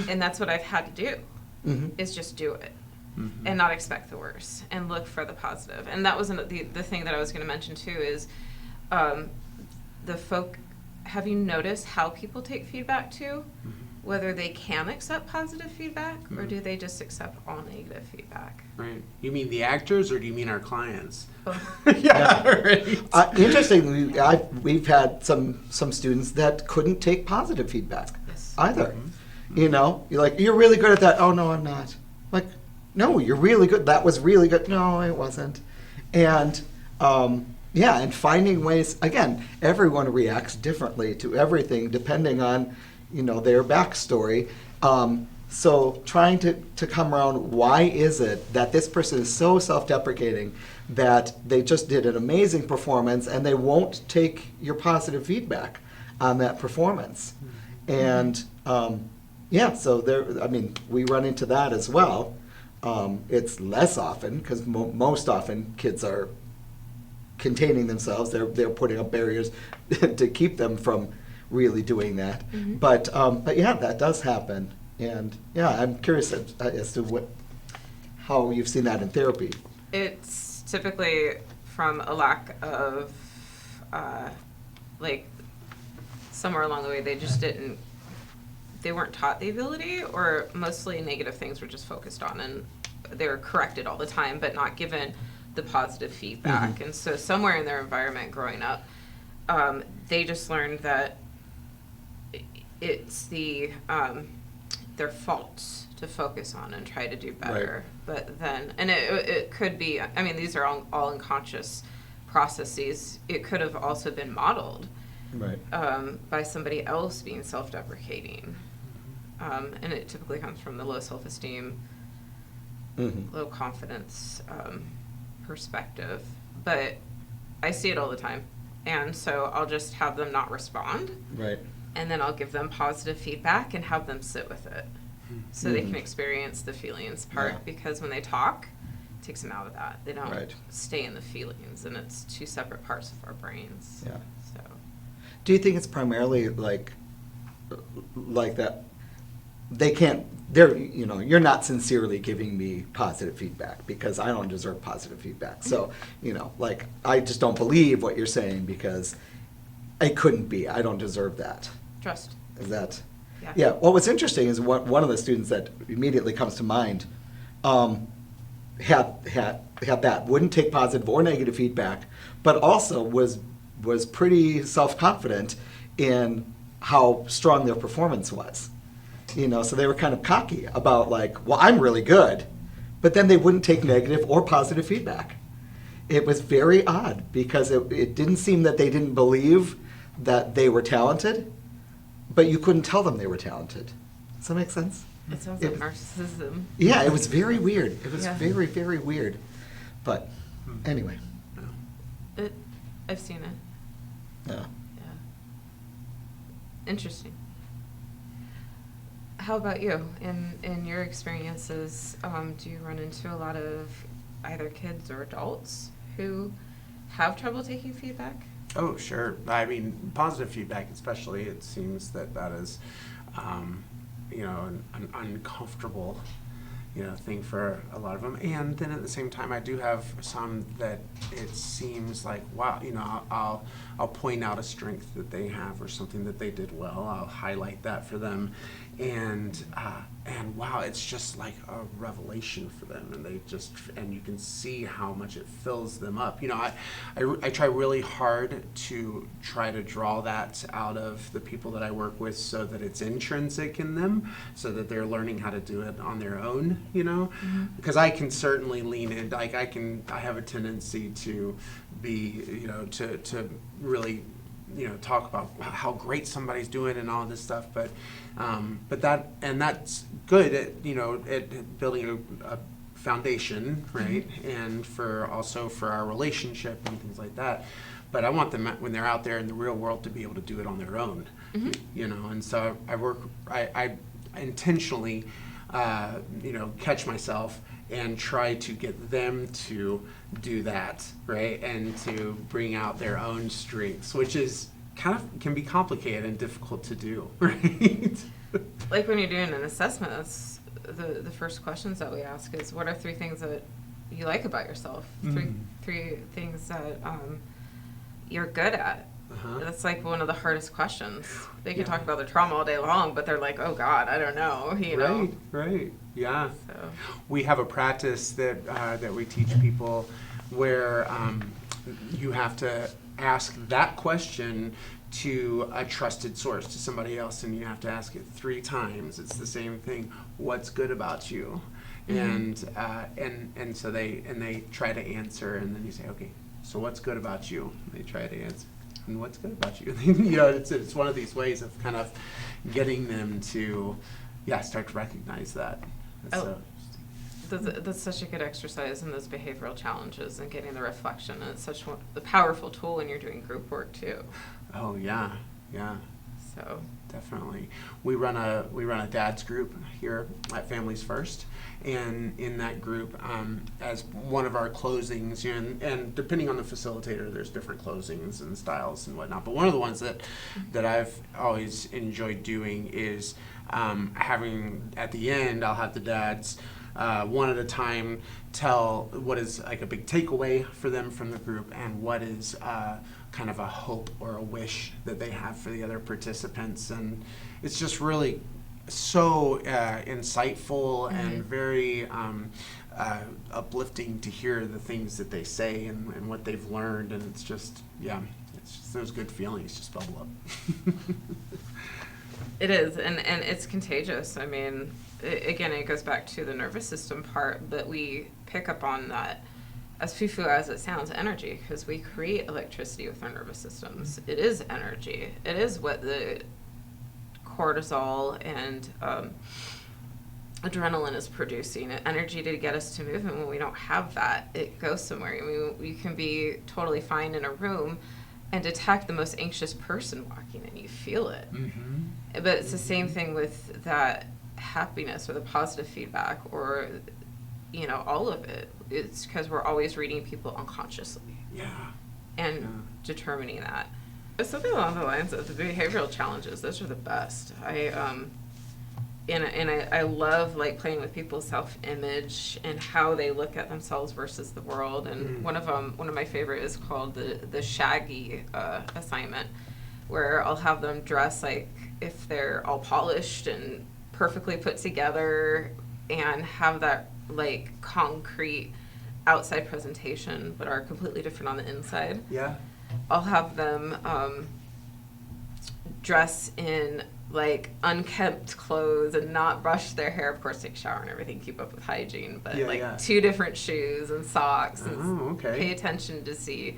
and that's what I've had to do, is just do it. And not expect the worst and look for the positive. And that was the thing that I was going to mention too, is have you noticed how people take feedback too? Whether they can accept positive feedback or do they just accept all negative feedback? Right. You mean the actors, or do you mean our clients? Yeah. Right. Interestingly, we've had some students that couldn't take positive feedback. Yes. either. You know, you're like, you're really good at that. Oh, no, I'm not. Like, no, you're really good. That was really good. No, it wasn't. And, yeah, and finding ways, again, everyone reacts differently to everything depending on, you know, their backstory. So trying to come around, why is it that this person is so self-deprecating that they just did an amazing performance and they won't take your positive feedback on that performance? And yeah, so there, I mean, we run into that as well. It's less often because most often kids are containing themselves. They're putting up barriers to keep them from really doing that. But yeah, that does happen. And yeah, I'm curious as to how you've seen that in therapy. It's typically from a lack of, like, somewhere along the way they weren't taught the ability, or mostly negative things were just focused on, and they were corrected all the time, but not given the positive feedback. And so somewhere in their environment growing up, they just learned that it's their faults to focus on and try to do better. Right. But then, and it could be, I mean, these are all unconscious processes. It could have also been modeled by somebody else being self-deprecating. And it typically comes from the low self-esteem, low confidence perspective. But I see it all the time. And so I'll just have them not respond. Right. And then I'll give them positive feedback and have them sit with it so they can experience the feelings part, because when they talk, it takes them out of that. They don't stay in the feelings, and it's two separate parts of our brains. Yeah. So, do you think it's primarily like that they can't, you know, you're not sincerely giving me positive feedback because I don't deserve positive feedback. So, you know, like, I just don't believe what you're saying because it couldn't be. I don't deserve that. Trust. Is that? Yeah. What was interesting is one of the students that immediately comes to mind had that, wouldn't take positive or negative feedback, but also was pretty self-confident in how strong their performance was. You know, so they were kind of cocky about, like, well, I'm really good, but then they wouldn't take negative or positive feedback. It was very odd because it didn't seem that they didn't believe that they were talented, but you couldn't tell them they were talented. Does that make sense? It sounds like narcissism. Yeah, it was very weird. It was very, very weird. But anyway. I've seen it. Yeah. Interesting. How about you? In your experiences, do you run into a lot of either kids or adults who have trouble taking feedback? Oh, sure. I mean, positive feedback especially, it seems that is, you know, an uncomfortable, you know, thing for a lot of them. And then at the same time, I do have some that it seems like, wow, you know, I'll point out a strength that they have or something that they did well. I'll highlight that for them. And wow, it's just like a revelation for them, and you can see how much it fills them up. You know, I try really hard to try to draw that out of the people that I work with so that it's intrinsic in them, so that they're learning how to do it on their own, you know, because I can certainly lean in, like I have a tendency to be, you know, to really, you know, talk about how great somebody's doing and all this stuff, but that's good at, you know, at building a foundation, right? And for our relationship and things like that. But I want them, when they're out there in the real world, to be able to do it on their own, you know. And so I intentionally, you know, catch myself and try to get them to do that, right? And to bring out their own strengths, which is can be complicated and difficult to do, right? Like when you're doing an assessment, that's the first questions that we ask is, what are 3 things that you like about yourself? Three things that you're good at. That's like one of the hardest questions. They can talk about their trauma all day long, but they're like, oh God, I don't know, you know? Right, yeah. So. We have a practice that we teach people where you have to ask that question to a trusted source, to somebody else, and you have to ask it 3 times. It's the same thing. What's good about you? And so they try to answer, and then you say, okay, so what's good about you? They try to answer, and what's good about you? It's one of these ways of kind of getting them to, start to recognize that. So, That's such a good exercise in those behavioral challenges and getting the reflection. And it's such a powerful tool when you're doing group work too. oh yeah. So Definitely. We run a dad's group here at Families First, and in that group, as one of our closings, and depending on the facilitator, there's different closings and styles and whatnot. But one of the ones that I've always enjoyed doing is having, at the end, I'll have the dads one at a time tell what is like a big takeaway for them from the group, and what is kind of a hope or a wish that they have for the other participants. And it's just really so insightful and very uplifting to hear the things that they say and what they've learned. And it's just those good feelings just bubble up. it is, and it's contagious. I mean, again, it goes back to the nervous system part, but we pick up on that, as foo-foo as it sounds, energy, because we create electricity with our nervous systems. It is energy. It is what the cortisol and adrenaline is producing, energy to get us to move. And when we don't have that, it goes somewhere. I mean, you can be totally fine in a room and detect the most anxious person walking, and you feel it. But it's the same thing with that happiness or the positive feedback, or all of it. It's because we're always reading people unconsciously and determining that. It's something along the lines of the behavioral challenges. Those are the best. I love like playing with people's self-image and how they look at themselves versus the world. And one of my favorite is called the Shaggy assignment, where I'll have them dress like if they're all polished and perfectly put together, and have that like concrete outside presentation, but are completely different on the inside. I'll have them dress in like unkempt clothes and not brush their hair. Of course, take a shower and everything, keep up with hygiene, but 2 different shoes and socks. And pay attention to see.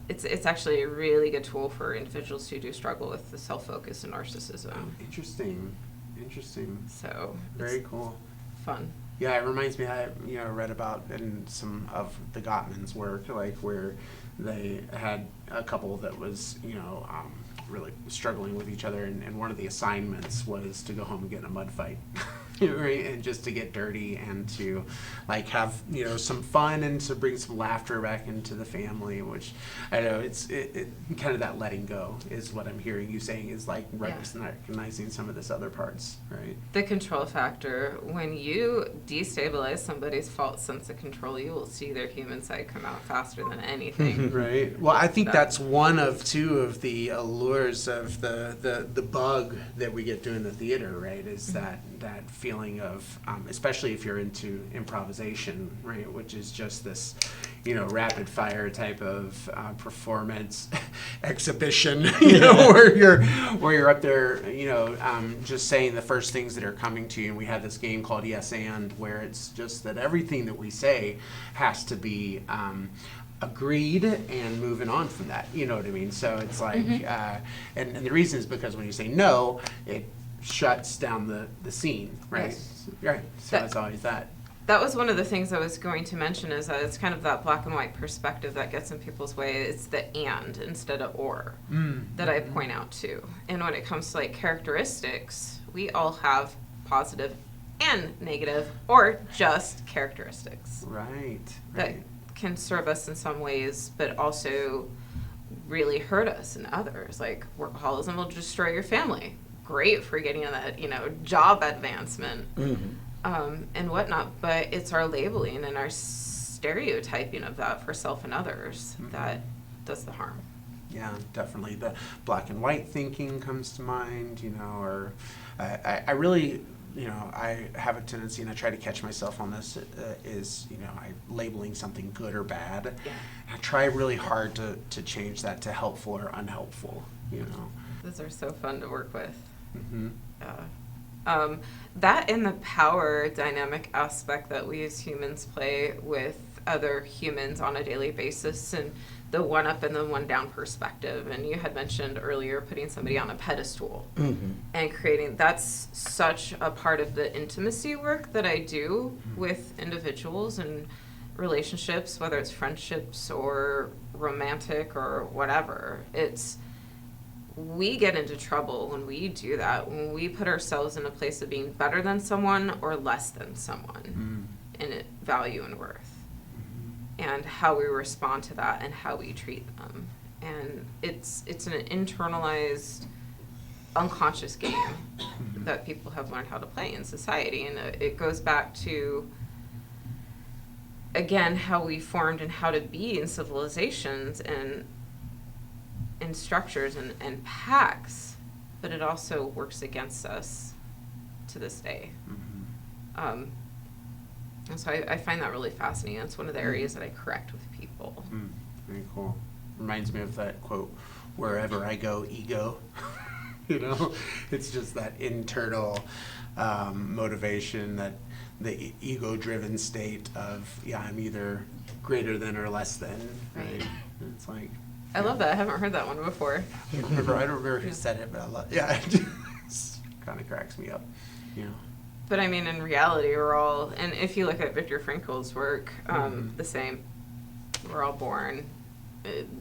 It's actually a really good tool for individuals who do struggle with the self-focus and narcissism. Interesting. So Very cool. Fun. Yeah, it reminds me. I read about in some of the Gottman's work, like where they had a couple that was really struggling with each other, and one of the assignments was to go home and get in a mud fight, right? And just to get dirty and to like have some fun and to bring some laughter back into the family. Which I know it kind of that letting go is what I'm hearing you saying, is like recognizing some of this other parts, right? The control factor. When you destabilize somebody's false sense of control, you will see their human side come out faster than anything. Right. Well, I think that's one of 2 of the allures of the bug that we get doing the theater, right? Is that feeling of, especially if you're into improvisation, right? Which is just this, rapid fire type of performance exhibition, where you're up there, just saying the first things that are coming to you. And we have this game called Yes and, where it's just that everything that we say has to be agreed and moving on from that. You know what I mean? So it's like, and the reason is because when you say no, it shuts down the scene, right? Yes. Right. So it's always that. That was one of the things I was going to mention, is that it's kind of that black and white perspective that gets in people's way. It's the and instead of or that I point out too. And when it comes to like characteristics, we all have positive and negative, or just characteristics. Right. That can serve us in some ways, but also really hurt us in others. Like workaholism will destroy your family. Great for getting that, job advancement and whatnot. But it's our labeling and our stereotyping of that for self and others that does the harm. Yeah, definitely. The black and white thinking comes to mind, or I really I have a tendency, and I try to catch myself on this, is, I labeling something good or bad. Yeah. I try really hard to change that to helpful or unhelpful, Those are so fun to work with. Mm-hmm. That and the power dynamic aspect that we as humans play with other humans on a daily basis, and the one up and the one down perspective. And you had mentioned earlier putting somebody on a pedestal and creating, that's such a part of the intimacy work that I do with individuals and relationships, whether it's friendships or romantic or whatever. We get into trouble when we do that, when we put ourselves in a place of being better than someone or less than someone in value and worth, and how we respond to that and how we treat them. And it's an internalized, unconscious game that people have learned how to play in society. And it goes back to, again, how we formed and how to be in civilizations and in structures and packs, but it also works against us to this day. And so I find that really fascinating. It's one of the areas that I correct with people. Very cool. Reminds me of that quote, "Wherever I go, ego." It's just that internal motivation, that the ego-driven state of, I'm either greater than or less than, right? And it's like, I love that. I haven't heard that one before. I don't remember who said it, but I love. Yeah, it just kind of cracks me up. But I mean, in reality, we're all, and if you look at Viktor Frankl's work, the same. We're all born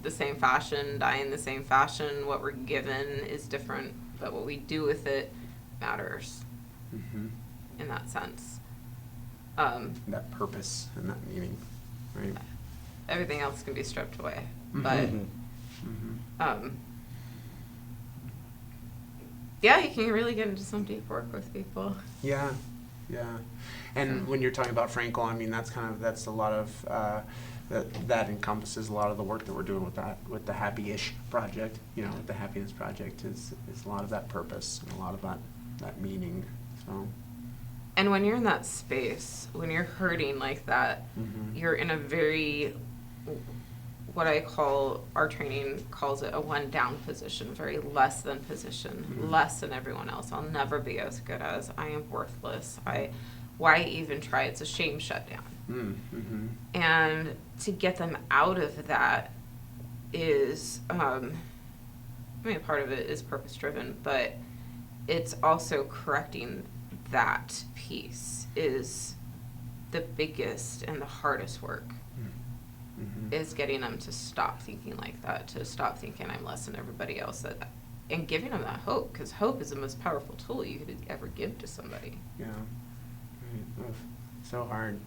the same fashion, die in the same fashion. What we're given is different, but what we do with it matters in that sense. That purpose and that meaning, right? Everything else can be stripped away, but yeah, you can really get into some deep work with people. Yeah. And when you're talking about Frankel, I mean, that's a lot of that encompasses a lot of the work that we're doing with the Happy-ish project. With the Happiness Project is a lot of that purpose and a lot of that meaning. So. And when you're in that space, when you're hurting like that, you're in a very, what I call, our training calls it a one down position, very less than position, less than everyone else. I'll never be as good as, I am worthless. Why even try? It's a shame shutdown. And to get them out of that is, part of it is purpose driven, but it's also correcting that piece is the biggest and the hardest work. Is getting them to stop thinking like that, to stop thinking I'm less than everybody else, and giving them that hope, because hope is the most powerful tool you could ever give to somebody. Yeah, right. So hard.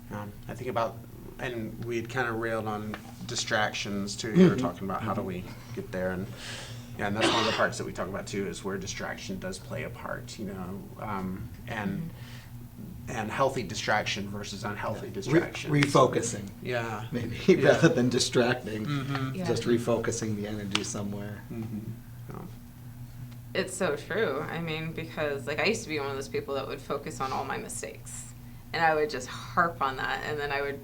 I think about, and we had kind of railed on distractions too. You were talking about how do we get there, and that's one of the parts that we talk about too, is where distraction does play a part, and healthy distraction versus unhealthy distraction. Refocusing. Yeah. Maybe rather than distracting, Yeah. just refocusing the energy somewhere. It's so true. I mean, because I used to be one of those people that would focus on all my mistakes, and I would just harp on that, and then I would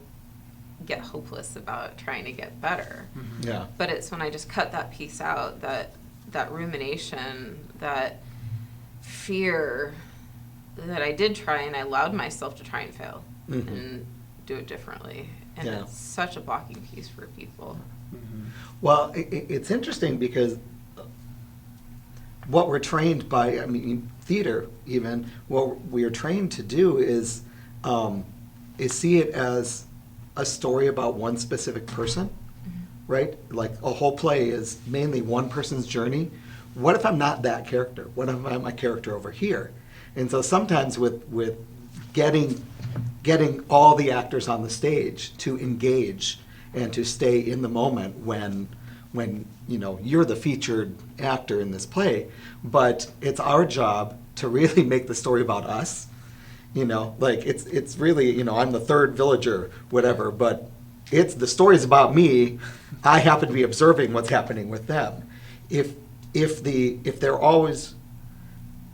get hopeless about trying to get better. Yeah. But it's when I just cut that piece out, that rumination, that fear, that I did try, and I allowed myself to try and fail and do it differently. And it's such a blocking piece for people. Well, it's interesting because what we're trained by, theater even, what we are trained to do is see it as a story about one specific person, right? Like a whole play is mainly one person's journey. What if I'm not that character? What if I'm a character over here? And so sometimes with getting all the actors on the stage to engage and to stay in the moment when you're the featured actor in this play, but it's our job to really make the story about us. It's really, I'm the third villager, whatever, but the story's about me. I happen to be observing what's happening with them. If they're always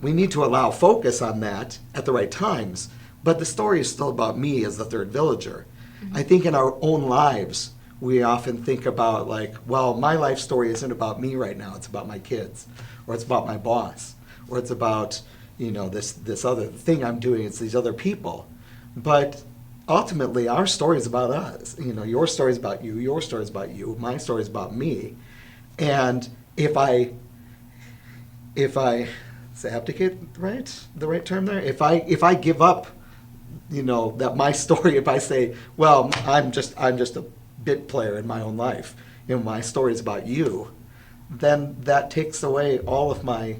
we need to allow focus on that at the right times, but the story is still about me as the third villager. I think in our own lives, we often think about like, well, my life story isn't about me right now, it's about my kids, or it's about my boss, or it's about, you know, this other thing I'm doing, it's these other people. But ultimately, our story is about us. You know, your story is about you, your story is about you, my story is about me. And if I say abdicate, right? The right term there? If I give up, you know, that my story, if I say, well, I'm just a bit player in my own life, you know, my story is about you, then that takes away all of my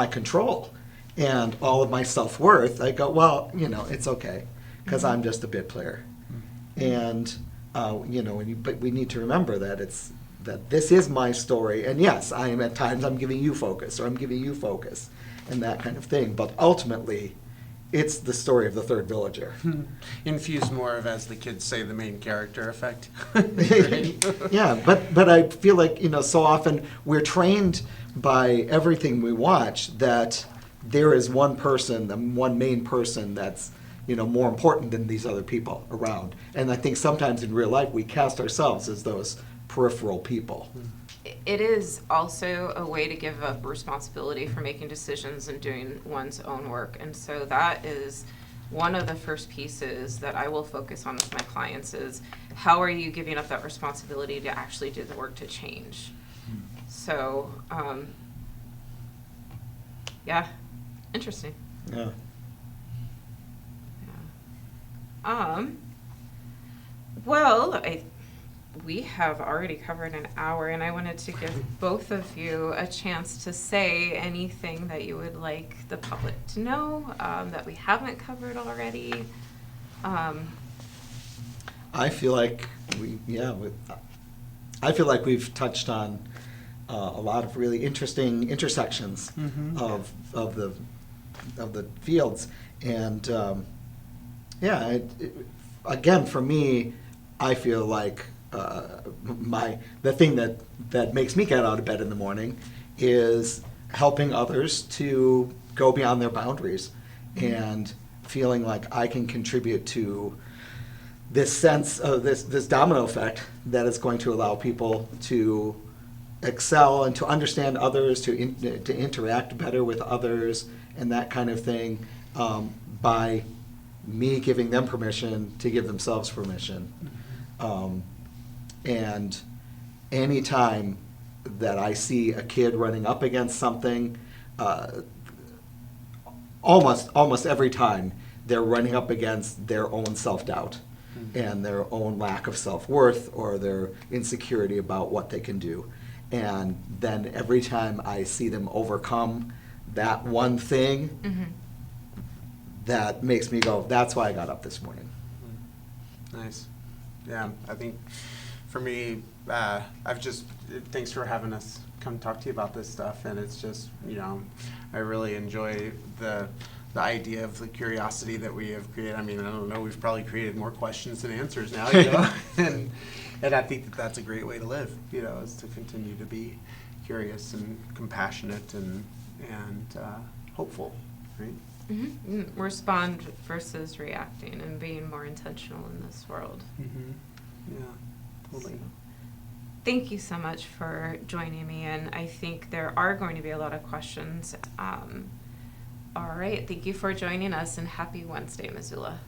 control and all of my self-worth. I go, well, you know, it's okay because I'm just a bit player. And you know, but we need to remember that that this is my story, and yes, I am at times I'm giving you focus, or I'm giving you focus, and that kind of thing. But ultimately, it's the story of the third villager. Infused more of, as the kids say, the main character effect. Yeah, but I feel like, you know, so often we're trained by everything we watch that there is one person, the one main person that's, you know, more important than these other people around. And I think sometimes in real life we cast ourselves as those peripheral people. It is also a way to give up responsibility for making decisions and doing one's own work. And so that is one of the first pieces that I will focus on with my clients is how are you giving up that responsibility to actually do the work to change? So, yeah, interesting. Yeah. Well, we have already covered an hour, and I wanted to give both of you a chance to say anything that you would like the public to know that we haven't covered already. I feel like I feel like we've touched on a lot of really interesting intersections of the fields, and again, for me, I feel like the thing that makes me get out of bed in the morning is helping others to go beyond their boundaries and feeling like I can contribute to this sense of this domino effect that is going to allow people to excel and to understand others, to interact better with others, and that kind of thing, by me giving them permission to give themselves permission. And anytime that I see a kid running up against something, almost every time they're running up against their own self-doubt and their own lack of self-worth or their insecurity about what they can do. And then every time I see them overcome that one thing, that makes me go, that's why I got up this morning. Nice. Yeah, I think for me, thanks for having us come talk to you about this stuff. And it's just, you know, I really enjoy the idea of the curiosity that we have created. I mean, I don't know, we've probably created more questions than answers now, you know, and I think that that's a great way to live, you know, is to continue to be curious and compassionate and hopeful, right? Respond versus reacting and being more intentional in this world. Yeah, totally. So, thank you so much for joining me, and I think there are going to be a lot of questions. All right, thank you for joining us, and happy Wednesday, Missoula.